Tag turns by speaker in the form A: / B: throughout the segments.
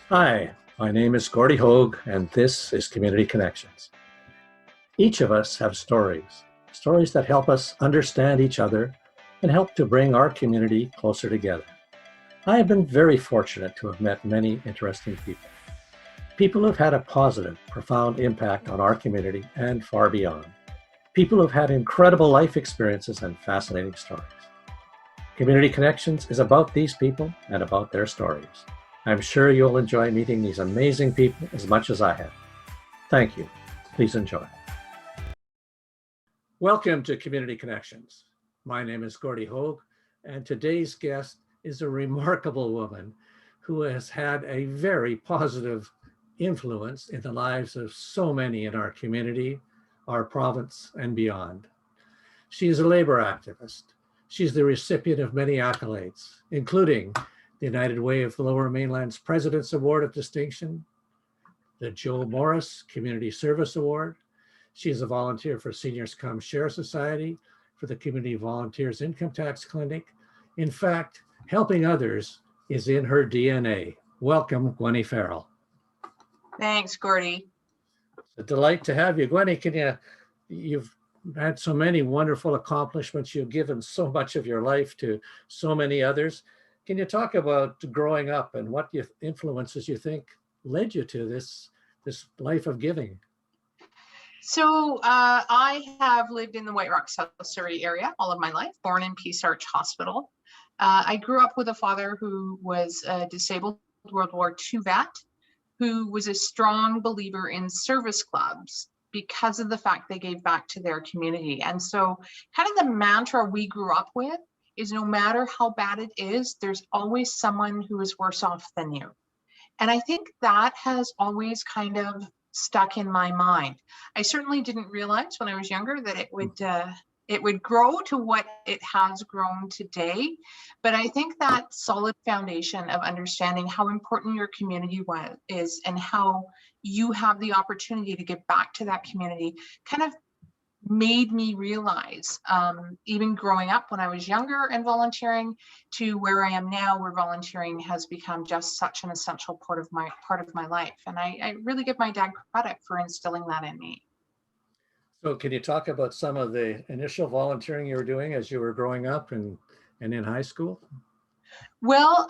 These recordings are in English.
A: Hi, my name is Gordy Hogue, and this is Community Connections. Each of us have stories that help us understand each other and help to bring our community closer together. I have been very fortunate to have met many interesting people. People who've had a positive, profound impact on our community and far beyond. People who've had incredible life experiences and fascinating stories. Community Connections is about these people and about their stories. I'm sure you'll enjoy meeting these amazing people as much as I have. Thank you. Please enjoy. Welcome to Community Connections. My name is Gordy Hogue, and today's guest is a remarkable woman who has had a very positive influence in the lives of so many in our community, our province, and beyond. She is a labor activist. She's the recipient of many accolades, including the United Way of the Lower Mainland's President's Award of Distinction, the Joe Morris Community Service Award. She is a volunteer for Seniors Come Share Society, for the Community Volunteers Income Tax Clinic. In fact, helping others is in her DNA. Welcome, Gwenne Farrell.
B: Thanks, Gordy.
A: It's a delight to have you. Gwenne, you've had so many wonderful accomplishments. You've given so much of your life to so many others. Can you talk about growing up and what influences you think led you to this life of giving?
B: So I have lived in the White Rock, South Surrey area all of my life, born in Peace Arch Hospital. I grew up with a father who was a disabled World War II vet, who was a strong believer in service clubs because of the fact they gave back to their community. And so kind of the mantra we grew up with is no matter how bad it is, there's always someone who is worse off than you. And I think that has always kind of stuck in my mind. I certainly didn't realize when I was younger that it would grow to what it has grown today. But I think that solid foundation of understanding how important your community is and how you have the opportunity to give back to that community kind of made me realize, even growing up when I was younger and volunteering to where I am now, where volunteering has become just such an essential part of my life. And I really give my dad credit for instilling that in me.
A: So can you talk about some of the initial volunteering you were doing as you were growing up and in high school?
B: Well,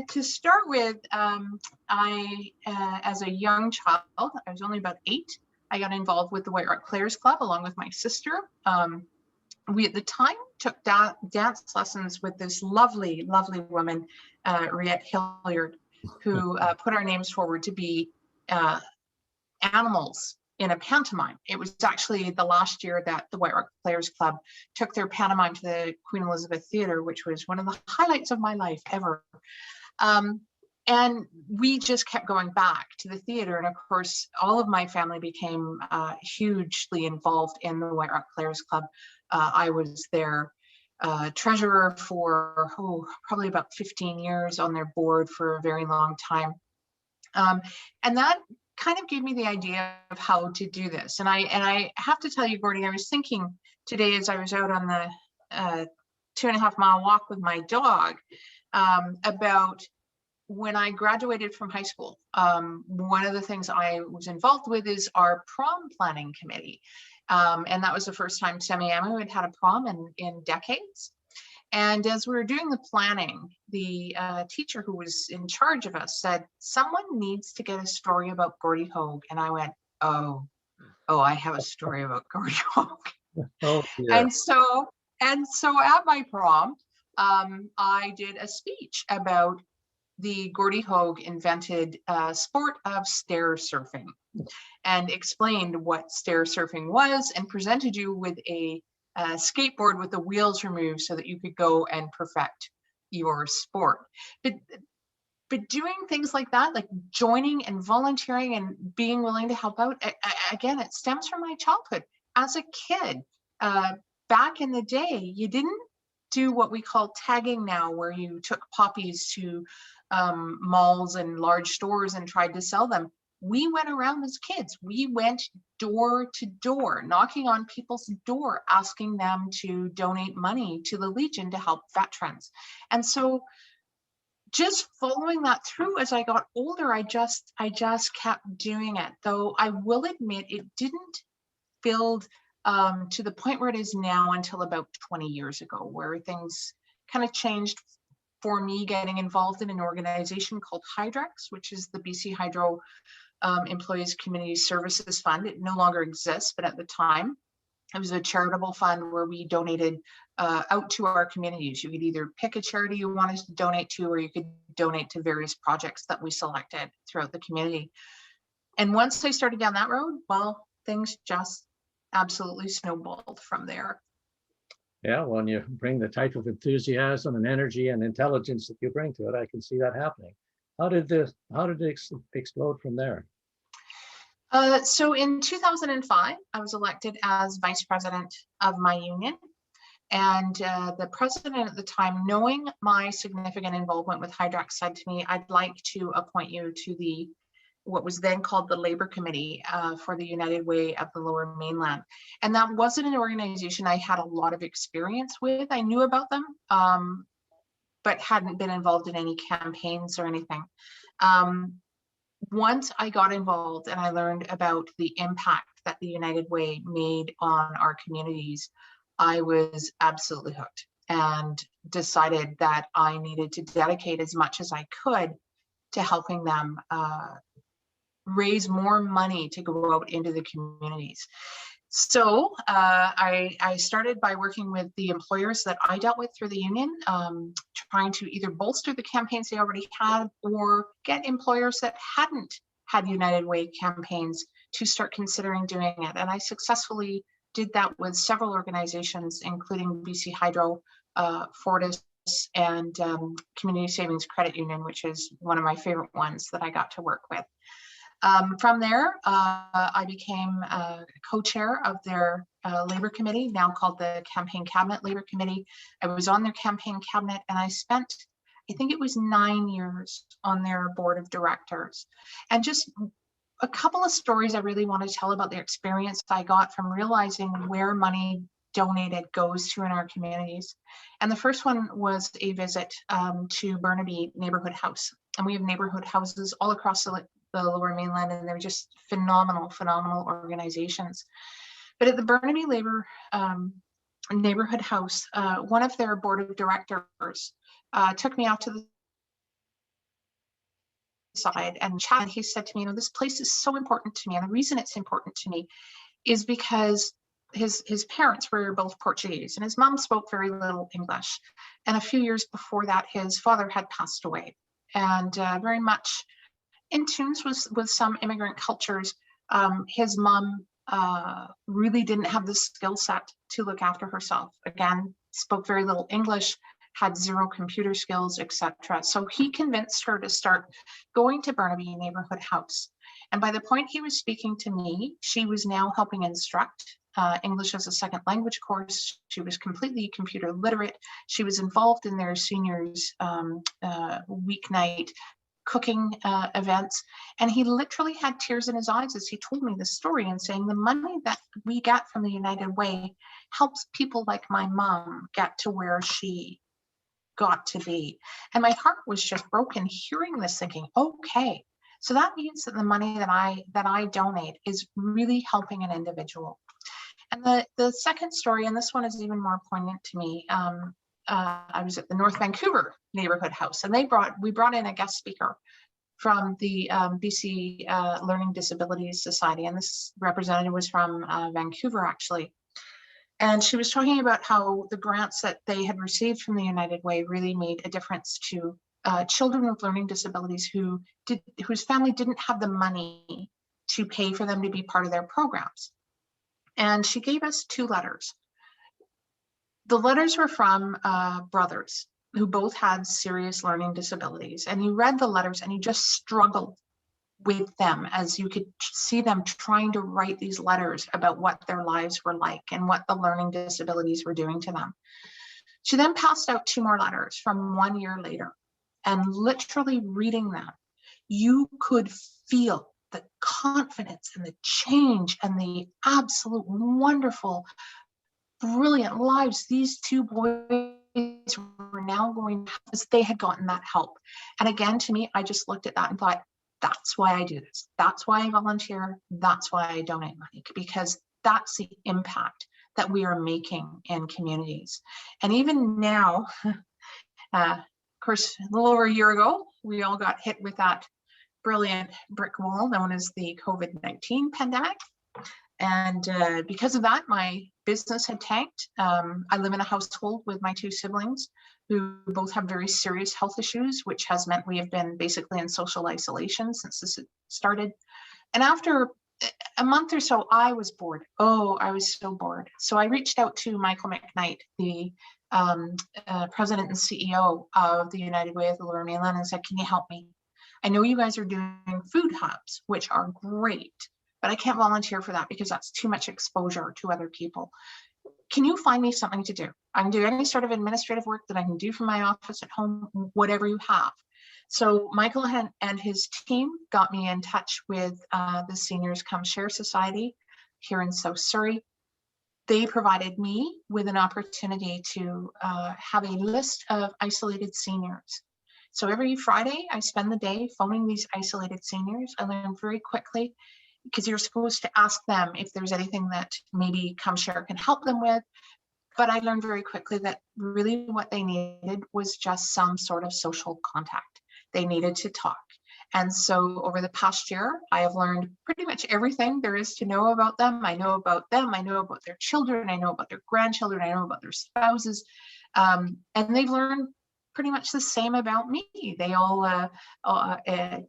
B: to start with, as a young child, I was only about 8. I got involved with the White Rock Players Club along with my sister. We at the time took dance lessons with this lovely, lovely woman, Riette Hilliard, who put our names forward to be animals in a pantomime. It was actually the last year that the White Rock Players Club took their pantomime to the Queen Elizabeth Theatre, which was one of the highlights of my life ever. And we just kept going back to the theater. And of course, all of my family became hugely involved in the White Rock Players Club. I was their treasurer for probably about 15 years, on their board for a very long time. And that kind of gave me the idea of how to do this. And I have to tell you, Gordy, I was thinking today as I was out on the 2.5 mile walk with my dog about when I graduated from high school. One of the things I was involved with is our prom planning committee. And that was the first time Semiahmoo had had a prom in decades. And as we were doing the planning, the teacher who was in charge of us said, someone needs to get a story about Gordy Hogue. And I went, oh, I have a story about Gordy Hogue.
A: Oh, yeah.
B: And so at my prom, I did a speech about the Gordy Hogue invented sport of stair surfing, and explained what stair surfing was and presented you with a skateboard with the wheels removed so that you could go and perfect your sport. But doing things like that, like joining and volunteering and being willing to help out, again, it stems from my childhood. As a kid, back in the day, you didn't do what we call tagging now, where you took poppies to malls and large stores and tried to sell them. We went around as kids. We went door to door, knocking on people's door, asking them to donate money to the Legion to help veterans. And so just following that through as I got older, I just kept doing it. Though I will admit it didn't build to the point where it is now until about 20 years ago, where things kind of changed for me, getting involved in an organization called Hydrex, which is the BC Hydro Employees Community Services Fund. It no longer exists, but at the time, it was a charitable fund where we donated out to our communities. You could either pick a charity you wanted to donate to, or you could donate to various projects that we selected throughout the community. And once I started down that road, well, things just absolutely snowballed from there.
A: Yeah, when you bring the type of enthusiasm and energy and intelligence that you bring to it, I can see that happening. How did it explode from there?
B: So in 2005, I was elected as vice president of my union. And the president at the time, knowing my significant involvement with Hydrex, said to me, I'd like to appoint you to what was then called the Labor Committee for the United Way of the Lower Mainland. And that wasn't an organization I had a lot of experience with. I knew about them, but hadn't been involved in any campaigns or anything. Once I got involved and I learned about the impact that the United Way made on our communities, I was absolutely hooked and decided that I needed to dedicate as much as I could to helping them raise more money to go out into the communities. So I started by working with the employers that I dealt with through the union, trying to either bolster the campaigns they already had or get employers that hadn't had United Way campaigns to start considering doing it. And I successfully did that with several organizations, including BC Hydro, Fortis, and Community Savings Credit Union, which is one of my favorite ones that I got to work with. From there, I became co-chair of their labor committee, now called the Campaign Cabinet Labor Committee. I was on their campaign cabinet, and I spent, I think it was 9 years on their board of directors. And just a couple of stories I really want to tell about the experience I got from realizing where money donated goes to in our communities. And the first one was a visit to Burnaby Neighborhood House. And we have neighborhood houses all across the Lower Mainland, and they're just phenomenal organizations. But at the Burnaby Neighborhood House, one of their board of directors took me out to the side and chat. And he said to me, this place is so important to me. And the reason it's important to me is because his parents were both Portuguese and his mom spoke very little English. And a few years before that, his father had passed away. And very much in tunes with some immigrant cultures, his mom really didn't have the skill set to look after herself. Again, spoke very little English, had zero computer skills, etc. So he convinced her to start going to Burnaby Neighborhood House. And by the point he was speaking to me, she was now helping instruct English as a second language course. She was completely computer literate. She was involved in their seniors weeknight cooking events. And he literally had tears in his eyes as he told me this story and saying the money that we get from the United Way helps people like my mom get to where she got to be. And my heart was just broken hearing this, thinking, okay, so that means that the money that I donate is really helping an individual. And the second story, and this one is even more poignant to me, I was at the North Vancouver Neighborhood House, and we brought in a guest speaker from the BC Learning Disabilities Society, and this representative was from Vancouver, actually. And she was talking about how the grants that they had received from the United Way really made a difference to children with learning disabilities whose family didn't have the money to pay for them to be part of their programs. And she gave us 2 letters. The letters were from brothers who both had serious learning disabilities. And you read the letters and you just struggled with them as you could see them trying to write these letters about what their lives were like and what the learning disabilities were doing to them. She then passed out 2 more letters from 1 year later, and literally reading them, you could feel the confidence and the change and the absolute wonderful, brilliant lives these 2 boys were now going to, because they had gotten that help. And again, to me, I just looked at that and thought, that's why I do this. That's why I volunteer. That's why I donate money, because that's the impact that we are making in communities. And even now, of course, a little over a year ago, we all got hit with that brilliant brick wall known as the COVID-19 pandemic. And because of that, my business had tanked. I live in a household with my two siblings who both have very serious health issues, which has meant we have been basically in social isolation since this started. And after a month or so, I was bored. Oh, I was so bored. So I reached out to Michael McKnight, the president and CEO of the United Way of the Lower Mainland, and said, can you help me? I know you guys are doing food hubs, which are great, but I can't volunteer for that because that's too much exposure to other people. Can you find me something to do? I can do any sort of administrative work that I can do from my office at home, whatever you have. So Michael and his team got me in touch with the Seniors Come Share Society here in South Surrey. They provided me with an opportunity to have a list of isolated seniors. So every Friday, I spend the day phoning these isolated seniors. I learn very quickly, because you're supposed to ask them if there's anything that maybe Come Share can help them with. But I learned very quickly that really what they needed was just some sort of social contact. They needed to talk. And so over the past year, I have learned pretty much everything there is to know about them. I know about them. I know about their children. I know about their grandchildren. I know about their spouses. And they've learned pretty much the same about me. They all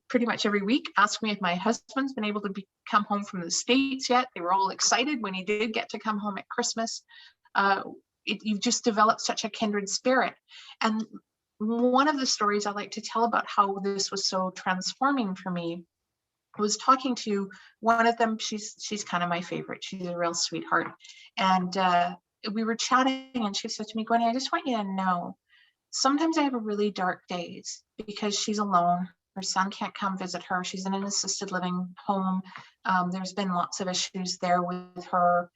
B: pretty much every week ask me if my husband's been able to come home from the States yet. They were all excited when he did get to come home at Christmas. You've just developed such a kindred spirit. And one of the stories I like to tell about how this was so transforming for me was talking to one of them. She's kind of my favorite. She's a real sweetheart. And we were chatting and she said to me, Gwenne, I just want you to know, sometimes I have really dark days because she's alone. Her son can't come visit her. She's in an assisted living home. There's been lots of issues there with her.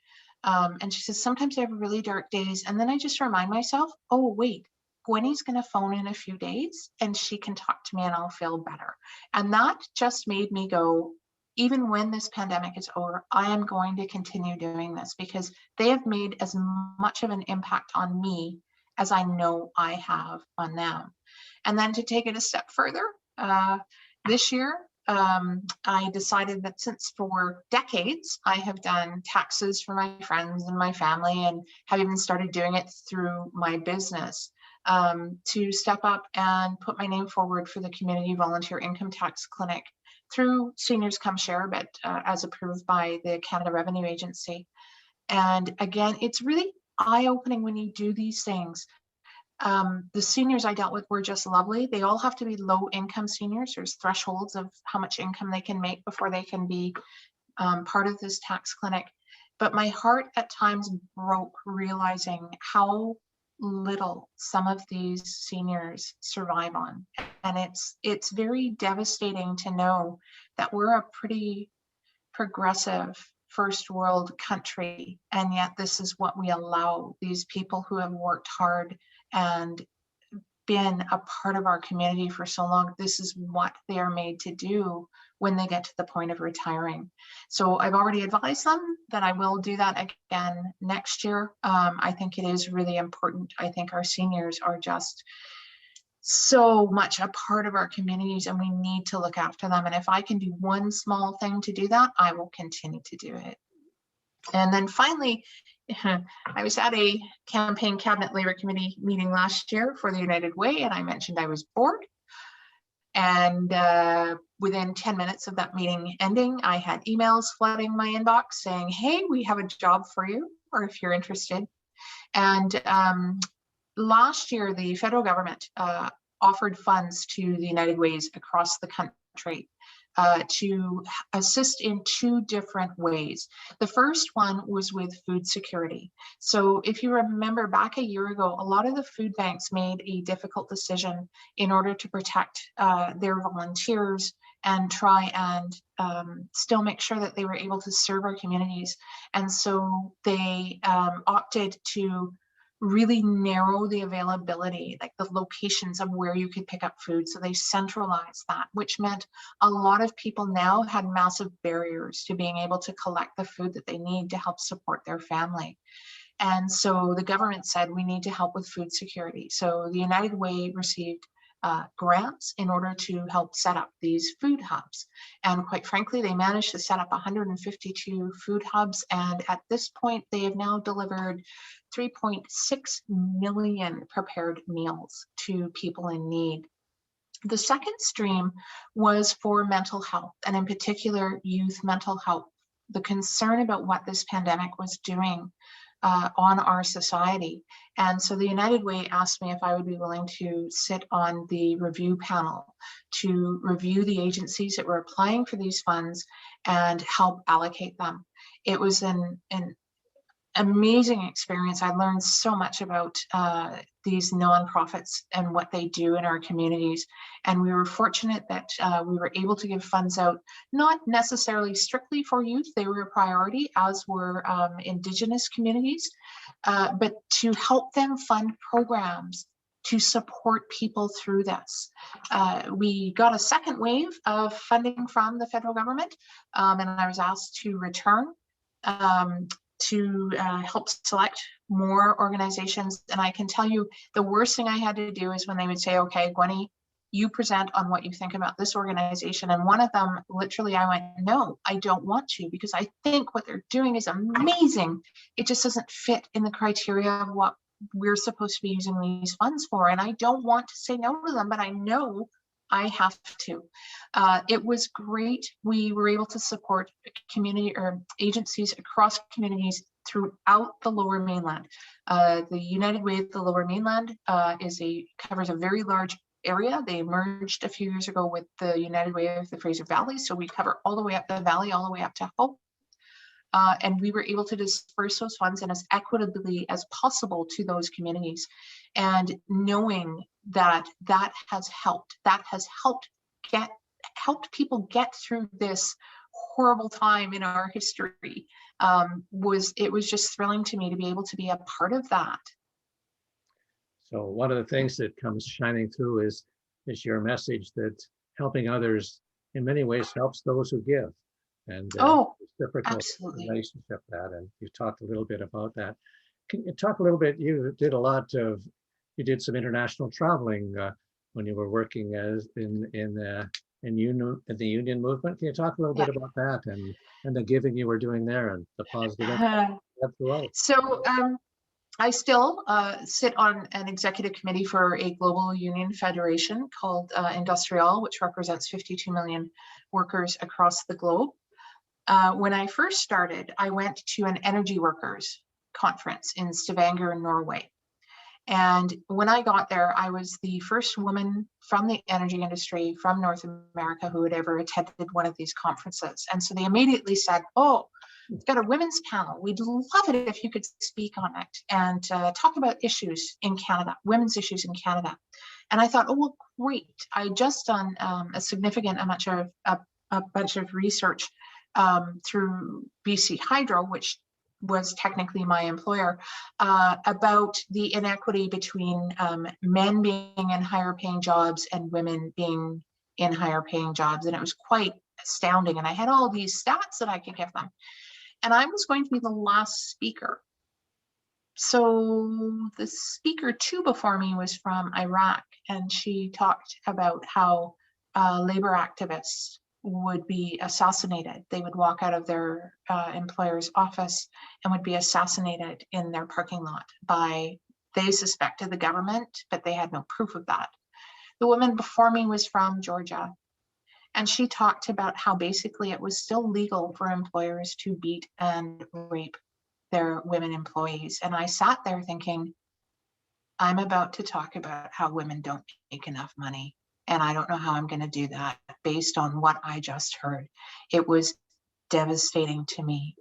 B: And she says, sometimes I have really dark days. And then I just remind myself, oh, wait, Gwenny's going to phone in a few days and she can talk to me and I'll feel better. And that just made me go, even when this pandemic is over, I am going to continue doing this because they have made as much of an impact on me as I know I have on them. And then to take it a step further, this year, I decided that since for decades I have done taxes for my friends and my family and have even started doing it through my business, to step up and put my name forward for the Community Volunteer Income Tax Clinic through Seniors Come Share, but as approved by the Canada Revenue Agency. And again, it's really eye-opening when you do these things. The seniors I dealt with were just lovely. They all have to be low-income seniors. There's thresholds of how much income they can make before they can be part of this tax clinic. But my heart at times broke realizing how little some of these seniors survive on. And it's very devastating to know that we're a pretty progressive first world country, and yet this is what we allow these people who have worked hard and been a part of our community for so long. This is what they are made to do when they get to the point of retiring. So I've already advised them that I will do that again next year. I think it is really important. I think our seniors are just so much a part of our communities and we need to look after them. And if I can do one small thing to do that, I will continue to do it. And then finally, I was at a campaign cabinet labor committee meeting last year for the United Way, and I mentioned I was bored. And within 10 minutes of that meeting ending, I had emails flooding my inbox saying, hey, we have a job for you, or if you're interested. And last year, the federal government offered funds to the United Ways across the country to assist in two different ways. The first one was with food security. So if you remember back a year ago, a lot of the food banks made a difficult decision in order to protect their volunteers and try and still make sure that they were able to serve our communities. And so they opted to really narrow the availability, like the locations of where you could pick up food. So they centralized that, which meant a lot of people now had massive barriers to being able to collect the food that they need to help support their family. And so the government said, we need to help with food security. So the United Way received grants in order to help set up these food hubs. And quite frankly, they managed to set up 152 food hubs. And at this point, they have now delivered 3.6 million prepared meals to people in need. The second stream was for mental health, and in particular, youth mental health. The concern about what this pandemic was doing on our society. And so the United Way asked me if I would be willing to sit on the review panel to review the agencies that were applying for these funds and help allocate them. It was an amazing experience. I learned so much about these nonprofits and what they do in our communities. And we were fortunate that we were able to give funds out, not necessarily strictly for youth, they were a priority, as were Indigenous communities, but to help them fund programs to support people through this. We got a second wave of funding from the federal government, and I was asked to return to help select more organizations. And I can tell you the worst thing I had to do is when they would say, okay, Gwenne, you present on what you think about this organization. And one of them, literally, I went, no, I don't want to, because I think what they're doing is amazing. It just doesn't fit in the criteria of what we're supposed to be using these funds for. And I don't want to say no to them, but I know I have to. It was great. We were able to support community or agencies across communities throughout the Lower Mainland. The United Way of the Lower Mainland covers a very large area. They merged a few years ago with the United Way of the Fraser Valley. So we cover all the way up the valley, all the way up to Hope. And we were able to disperse those funds and as equitably as possible to those communities. And knowing that has helped people get through this horrible time in our history, it was just thrilling to me to be able to be a part of that.
A: So one of the things that comes shining through is your message that helping others in many ways helps those who give. And reciprocal relationship that, and you talked a little bit about that. Can you talk a little bit? You did some international traveling when you were working as in the union movement. Can you talk a little bit about that and the giving you were doing there and the positive impact throughout?
B: So I still sit on an executive committee for a global union federation called Industrial, which represents 52 million workers across the globe. When I first started, I went to an energy workers conference in Stavanger in Norway. And when I got there, I was the first woman from the energy industry from North America who had ever attended one of these conferences. And so they immediately said, oh, we've got a women's panel. We'd love it if you could speak on it and talk about issues in Canada, women's issues in Canada. And I thought, oh, well, great. I just done a significant amount of a bunch of research through BC Hydro, which was technically my employer, about the inequity between men being in higher paying jobs and women being in higher paying jobs. And it was quite astounding. And I had all these stats that I could give them. And I was going to be the last speaker. So the speaker two before me was from Iraq, and she talked about how labor activists would be assassinated. They would walk out of their employer's office and would be assassinated in their parking lot by, they suspected, the government, but they had no proof of that. The woman before me was from Georgia, and she talked about how basically it was still legal for employers to beat and rape their women employees. And I sat there thinking, I'm about to talk about how women don't make enough money. And I don't know how I'm going to do that based on what I just heard. It was devastating to me.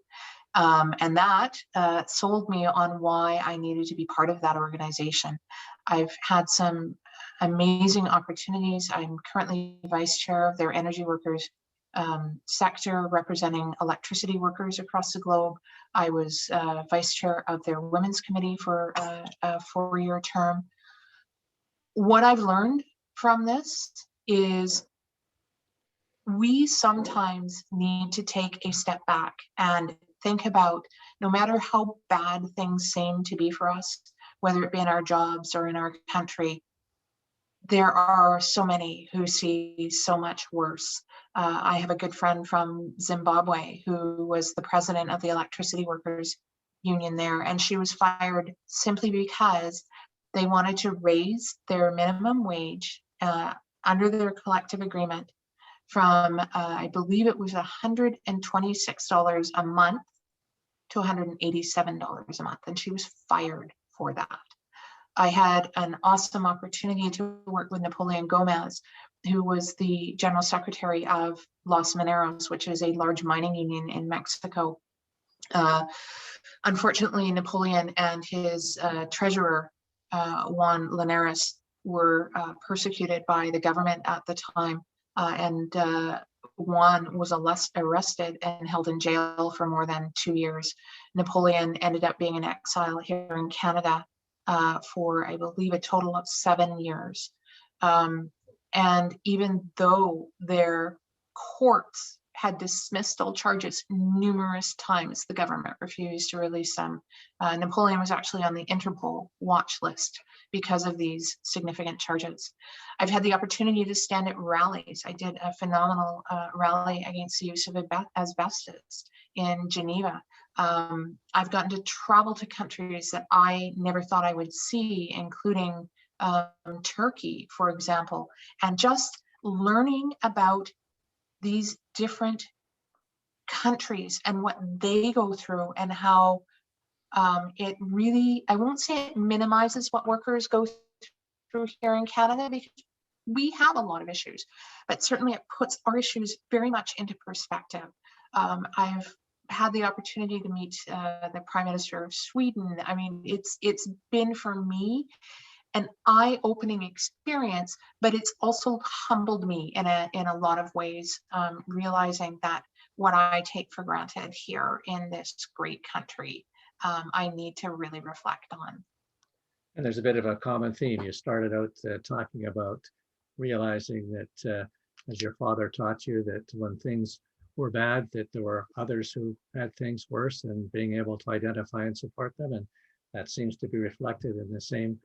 B: And that sold me on why I needed to be part of that organization. I've had some amazing opportunities. I'm currently vice chair of their energy workers sector representing electricity workers across the globe. I was vice chair of their women's committee for a 4-year term. What I've learned from this is we sometimes need to take a step back and think about, no matter how bad things seem to be for us, whether it be in our jobs or in our country, there are so many who see so much worse. I have a good friend from Zimbabwe who was the president of the electricity workers union there, and she was fired simply because they wanted to raise their minimum wage under their collective agreement from, I believe it was $126 a month to $187 a month, and she was fired for that. I had an awesome opportunity to work with Napoleon Gomez, who was the general secretary of Los Mineros, which is a large mining union in Mexico. Unfortunately, Napoleon and his treasurer, Juan Linares, were persecuted by the government at the time, and Juan was arrested and held in jail for more than 2 years. Napoleon ended up being in exile here in Canada for, I believe, a total of 7 years. And even though their courts had dismissed all charges numerous times, the government refused to release them. Napoleon was actually on the Interpol watch list because of these significant charges. I've had the opportunity to stand at rallies. I did a phenomenal rally against the use of asbestos in Geneva. I've gotten to travel to countries that I never thought I would see, including Turkey, for example, and just learning about these different countries and what they go through, and how it really, I won't say it minimizes what workers go through here in Canada, because we have a lot of issues, but certainly it puts our issues very much into perspective. I've had the opportunity to meet the Prime Minister of Sweden. I mean, it's been for me an eye-opening experience, but it's also humbled me in a lot of ways, realizing that what I take for granted here in this great country, I need to really reflect on.
A: And there's a bit of a common theme. You started out talking about realizing that, as your father taught you, that when things were bad, that there were others who had things worse, and being able to identify and support them. And that seems to be reflected in the same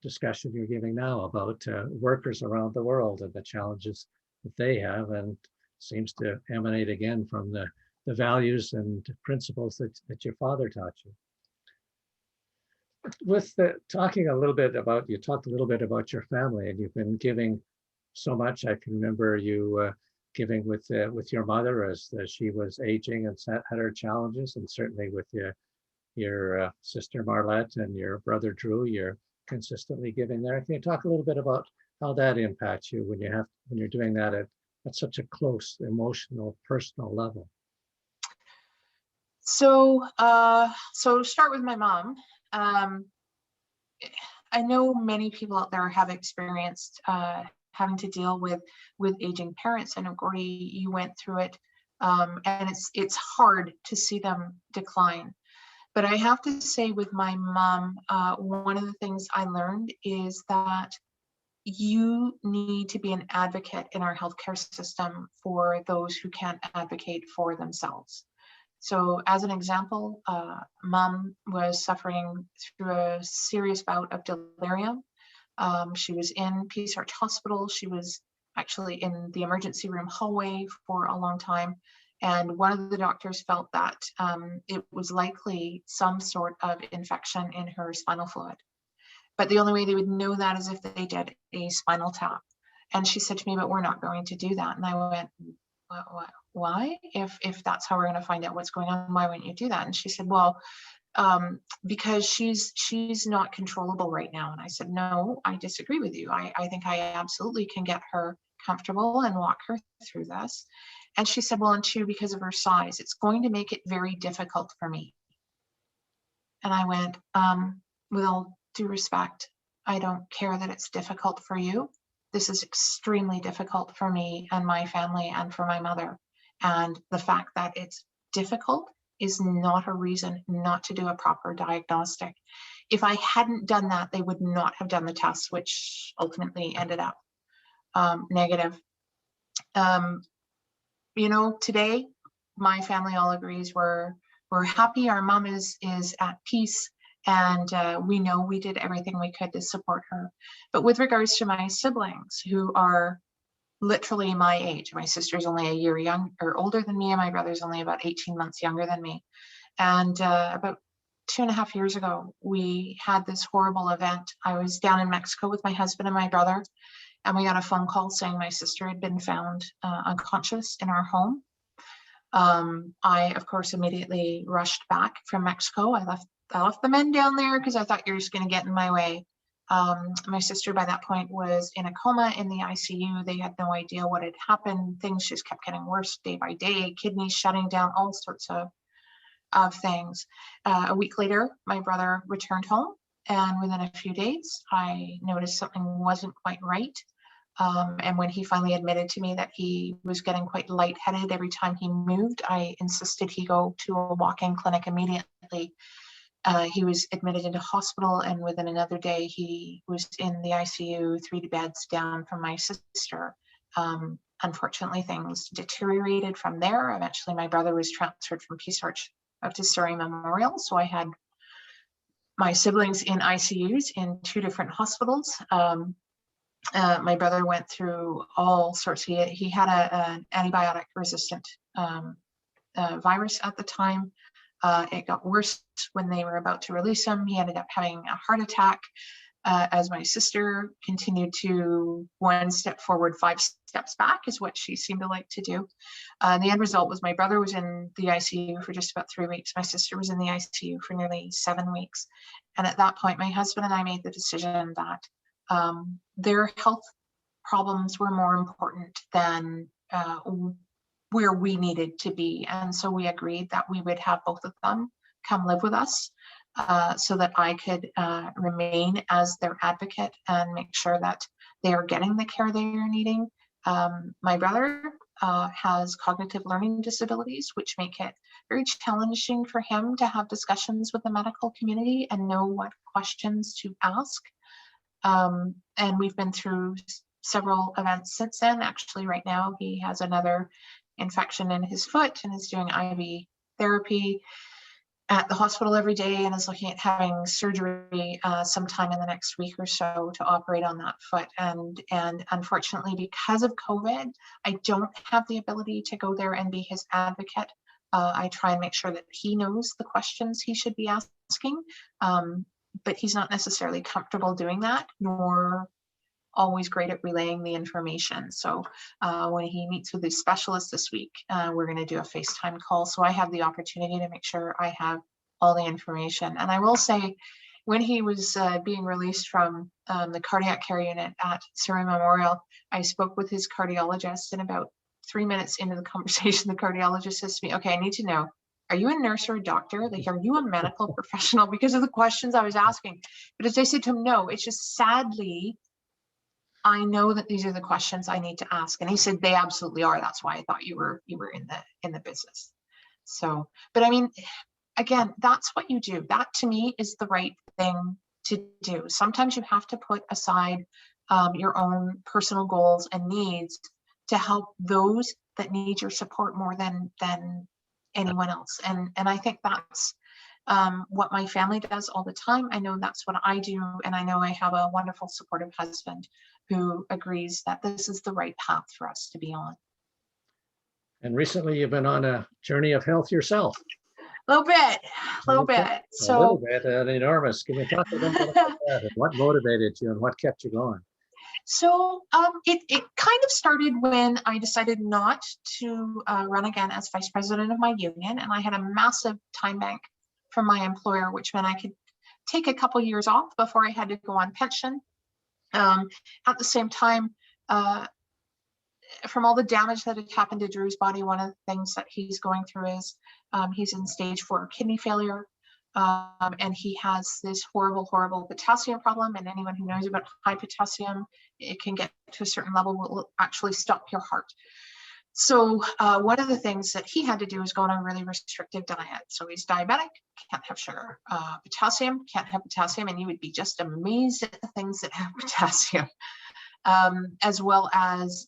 A: discussion you're giving now about workers around the world and the challenges that they have, and seems to emanate again from the values and principles that your father taught you. With talking a little bit about, you talked a little bit about your family, and you've been giving so much. I can remember you giving with your mother as she was aging and had her challenges, and certainly with your sister Marlette and your brother Drew, you're consistently giving there. Can you talk a little bit about how that impacts you when you're doing that at such a close, emotional, personal level?
B: So start with my mom. I know many people out there have experienced having to deal with aging parents. I know, Gordy, you went through it, and it's hard to see them decline. But I have to say, with my mom, one of the things I learned is that you need to be an advocate in our healthcare system for those who can't advocate for themselves. So as an example, Mom was suffering through a serious bout of delirium. She was in Peace Arch Hospital. She was actually in the emergency room hallway for a long time. And one of the doctors felt that it was likely some sort of infection in her spinal fluid. But the only way they would know that is if they did a spinal tap. And she said to me, but we're not going to do that. And I went, why? If that's how we're going to find out what's going on, why wouldn't you do that? And she said, well, because she's not controllable right now. And I said, no, I disagree with you. I think I absolutely can get her comfortable and walk her through this. And she said, well, and two, because of her size, it's going to make it very difficult for me. And I went, with all due respect, I don't care that it's difficult for you. This is extremely difficult for me and my family and for my mother. And the fact that it's difficult is not a reason not to do a proper diagnostic. If I hadn't done that, they would not have done the tests, which ultimately ended up negative. You know, today, my family all agrees we're happy. Our mom is at peace, and we know we did everything we could to support her. But with regards to my siblings, who are literally my age, my sister's only a year older than me, and my brother's only about 18 months younger than me. And about 2.5 years ago, we had this horrible event. I was down in Mexico with my husband and my brother, and we got a phone call saying my sister had been found unconscious in our home. I, of course, immediately rushed back from Mexico. I left the men down there because I thought you're just going to get in my way. My sister by that point was in a coma in the ICU. They had no idea what had happened. Things just kept getting worse day by day, kidneys shutting down, all sorts of things. A week later, my brother returned home, and within a few days, I noticed something wasn't quite right. And when he finally admitted to me that he was getting quite lightheaded every time he moved, I insisted he go to a walk-in clinic immediately. He was admitted into hospital, and within another day, he was in the ICU, 3 beds down from my sister. Unfortunately, things deteriorated from there. Eventually, my brother was transferred from Peace Arch up to Surrey Memorial. So I had my siblings in ICUs in 2 different hospitals. My brother went through all sorts. He had an antibiotic resistant virus at the time. It got worse when they were about to release him. He ended up having a heart attack as my sister continued to 1 step forward, 5 steps back is what she seemed to like to do. The end result was my brother was in the ICU for just about 3 weeks. My sister was in the ICU for nearly 7 weeks. And at that point, my husband and I made the decision that their health problems were more important than where we needed to be. And so we agreed that we would have both of them come live with us so that I could remain as their advocate and make sure that they are getting the care they are needing. My brother has cognitive learning disabilities, which make it very challenging for him to have discussions with the medical community and know what questions to ask. And we've been through several events since then. Actually, right now, he has another infection in his foot and is doing IV therapy at the hospital every day and is looking at having surgery sometime in the next week or so to operate on that foot. And unfortunately, because of COVID, I don't have the ability to go there and be his advocate. I try and make sure that he knows the questions he should be asking, but he's not necessarily comfortable doing that, nor always great at relaying the information. So when he meets with his specialist this week, we're going to do a FaceTime call. So I have the opportunity to make sure I have all the information. And I will say, when he was being released from the cardiac care unit at Surrey Memorial, I spoke with his cardiologist, and about 3 minutes into the conversation, the cardiologist says to me, "Okay, I need to know, are you a nurse or a doctor? Like, are you a medical professional?" Because of the questions I was asking. But as I said to him, no, it's just sadly, I know that these are the questions I need to ask. And he said, they absolutely are. That's why I thought you were in the business. So, but I mean, again, that's what you do. That to me is the right thing to do. Sometimes you have to put aside your own personal goals and needs to help those that need your support more than anyone else. And I think that's what my family does all the time. I know that's what I do. And I know I have a wonderful, supportive husband who agrees that this is the right path for us to be on.
A: And recently you've been on a journey of health yourself.
B: A little bit.
A: So a little bit, enormous. Can you talk a little bit about that? What motivated you and what kept you going?
B: So it kind of started when I decided not to run again as vice president of my union. And I had a massive time bank from my employer, which meant I could take a couple years off before I had to go on pension. At the same time, from all the damage that had happened to Drew's body, one of the things that he's going through is he's in stage 4 kidney failure. And he has this horrible potassium problem. And anyone who knows about high potassium, it can get to a certain level, will actually stop your heart. So one of the things that he had to do is go on a really restrictive diet. So he's diabetic, can't have sugar. Potassium, can't have potassium, and you would be just amazed at the things that have potassium, as well as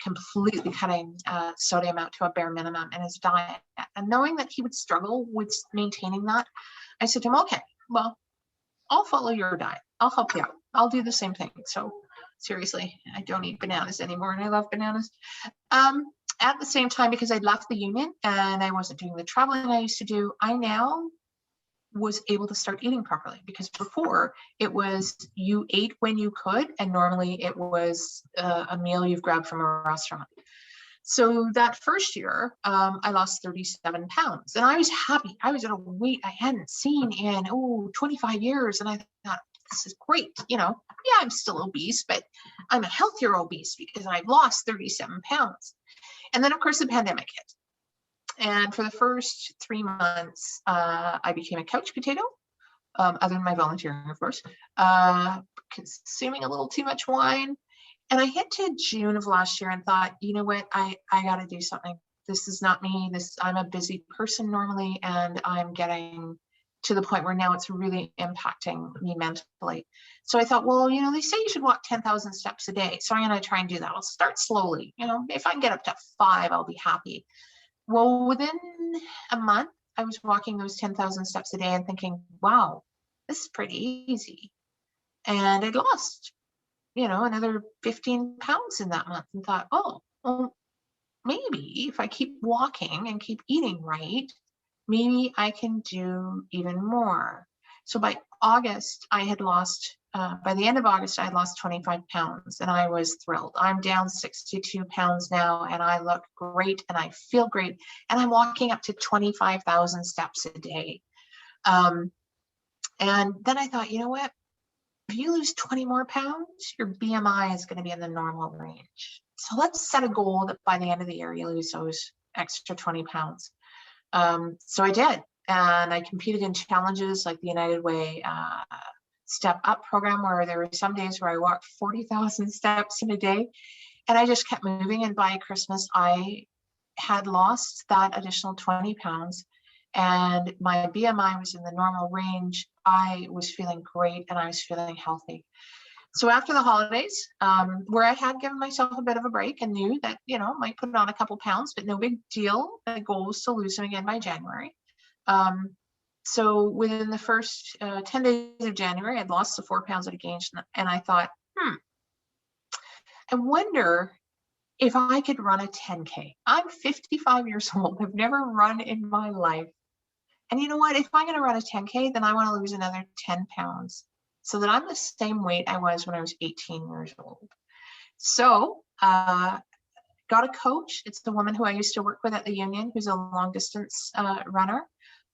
B: completely cutting sodium out to a bare minimum in his diet. And knowing that he would struggle with maintaining that, I said to him, okay, well, I'll follow your diet. I'll help you out. I'll do the same thing. So seriously, I don't eat bananas anymore, and I love bananas. At the same time, because I'd left the union and I wasn't doing the traveling I used to do, I now was able to start eating properly, because before it was you ate when you could, and normally it was a meal you've grabbed from a restaurant. So that first year, I lost 37 pounds, and I was happy. I was at a weight I hadn't seen in 25 years, and I thought, this is great. Yeah, I'm still obese, but I'm a healthier obese because I've lost 37 pounds. And then of course the pandemic hit. And for the first 3 months, I became a couch potato, other than my volunteering, of course, consuming a little too much wine. And I hit to June of last year and thought, you know what, I got to do something. This is not me. I'm a busy person normally, and I'm getting to the point where now it's really impacting me mentally. So I thought, well, they say you should walk 10,000 steps a day. So I'm going to try and do that. I'll start slowly. If I can get up to 5, I'll be happy. Well, within a month, I was walking those 10,000 steps a day and thinking, wow, this is pretty easy. And I'd lost, another 15 pounds in that month, and thought, oh, well, maybe if I keep walking and keep eating right, maybe I can do even more. So by August, I had lost, by the end of August, I had lost 25 pounds, and I was thrilled. I'm down 62 pounds now, and I look great, and I feel great, and I'm walking up to 25,000 steps a day. And then I thought, you know what? If you lose 20 more pounds, your BMI is going to be in the normal range. So let's set a goal that by the end of the year, you lose those extra 20 pounds. So I did, and I competed in challenges like the United Way Step Up program, where there were some days where I walked 40,000 steps in a day, and I just kept moving. And by Christmas, I had lost that additional 20 pounds, and my BMI was in the normal range. I was feeling great, and I was feeling healthy. So after the holidays, where I had given myself a bit of a break and knew that, might put on a couple pounds, but no big deal. The goal was to lose them again by January. So within the first 10 days of January, I'd lost the 4 pounds that I gained. And I thought, I wonder if I could run a 10K. I'm 55 years old. I've never run in my life. And you know what? If I'm going to run a 10K, then I want to lose another 10 pounds. So that I'm the same weight I was when I was 18 years old. So got a coach. It's the woman who I used to work with at the union, who's a long distance runner,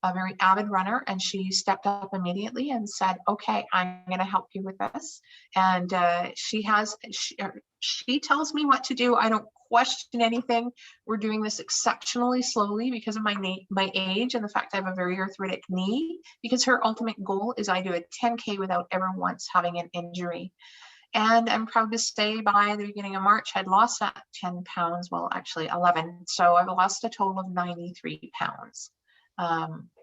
B: a very avid runner. And she stepped up immediately and said, okay, I'm going to help you with this. And she tells me what to do. I don't question anything. We're doing this exceptionally slowly because of my age and the fact I have a very arthritic knee, because her ultimate goal is I do a 10K without ever once having an injury. And I'm proud to say by the beginning of March, I'd lost that 10 pounds, well, actually 11. So I've lost a total of 93 pounds.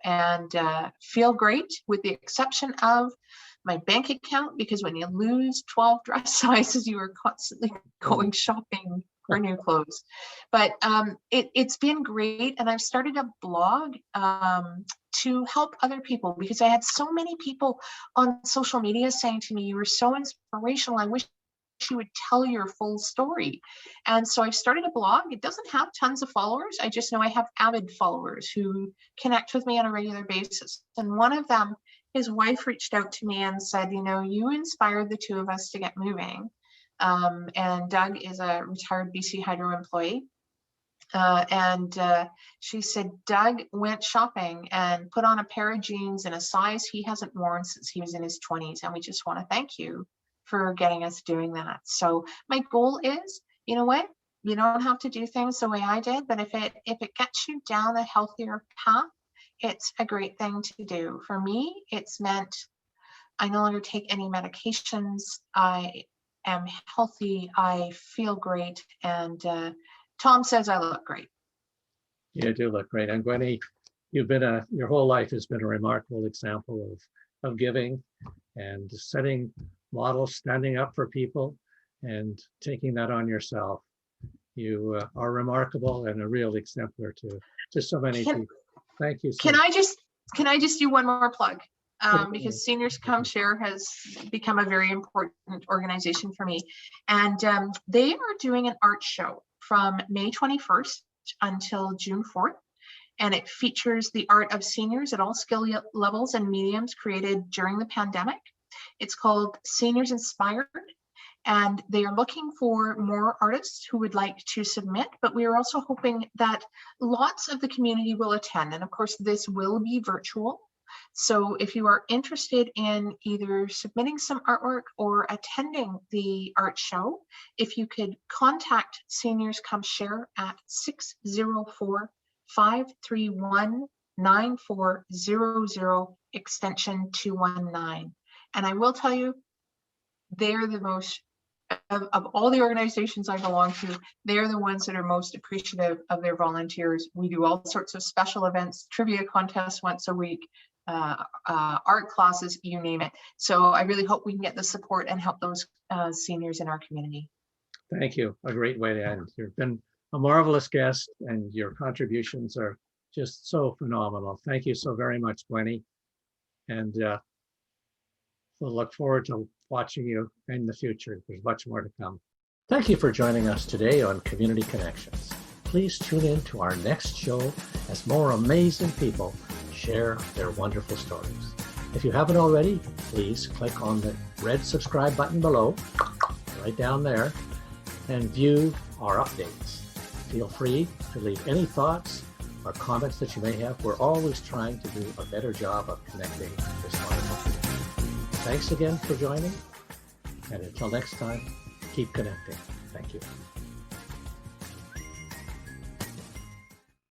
B: And feel great, with the exception of my bank account, because when you lose 12 dress sizes, you are constantly going shopping for new clothes. But it's been great. And I've started a blog to help other people, because I had so many people on social media saying to me, you were so inspirational. I wish you would tell your full story. And so I've started a blog. It doesn't have tons of followers. I just know I have avid followers who connect with me on a regular basis. And one of them, his wife, reached out to me and said, you inspired the two of us to get moving. And Doug is a retired BC Hydro employee. And she said, Doug went shopping and put on a pair of jeans in a size he hasn't worn since he was in his 20s. And we just want to thank you for getting us doing that. So my goal is, you know what, you don't have to do things the way I did, but if it gets you down a healthier path, it's a great thing to do. For me, it's meant I no longer take any medications. I am healthy. I feel great. And Tom says I look great.
A: You do look great. And Gwenne, you've been your whole life has been a remarkable example of giving and setting models, standing up for people and taking that on yourself. You are remarkable and a real exemplar to so many people. Thank you.
B: Can I just do one more plug? Because Seniors Come Share has become a very important organization for me. And they are doing an art show from May 21st until June 4th. And it features the art of seniors at all skill levels and mediums created during the pandemic. It's called Seniors Inspired. And they are looking for more artists who would like to submit, but we are also hoping that lots of the community will attend. And of course, this will be virtual. So if you are interested in either submitting some artwork or attending the art show, if you could contact Seniors Come Share at 604-531-9400 extension 219. And I will tell you, they're the most, of all the organizations I belong to, they're the ones that are most appreciative of their volunteers. We do all sorts of special events, trivia contests once a week, art classes, you name it. So I really hope we can get the support and help those seniors in our community.
A: Thank you. A great way to end. You've been a marvelous guest and your contributions are just so phenomenal. Thank you so very much, Gwenne. And we'll look forward to watching you in the future. There's much more to come. Thank you for joining us today on Community Connections. Please tune in to our next show as more amazing people share their wonderful stories. If you haven't already, please click on the red subscribe button below, right down there, and view our updates. Feel free to leave any thoughts or comments that you may have. We're always trying to do a better job of connecting this wonderful community. Thanks again for joining, and until next time, keep connecting. Thank you.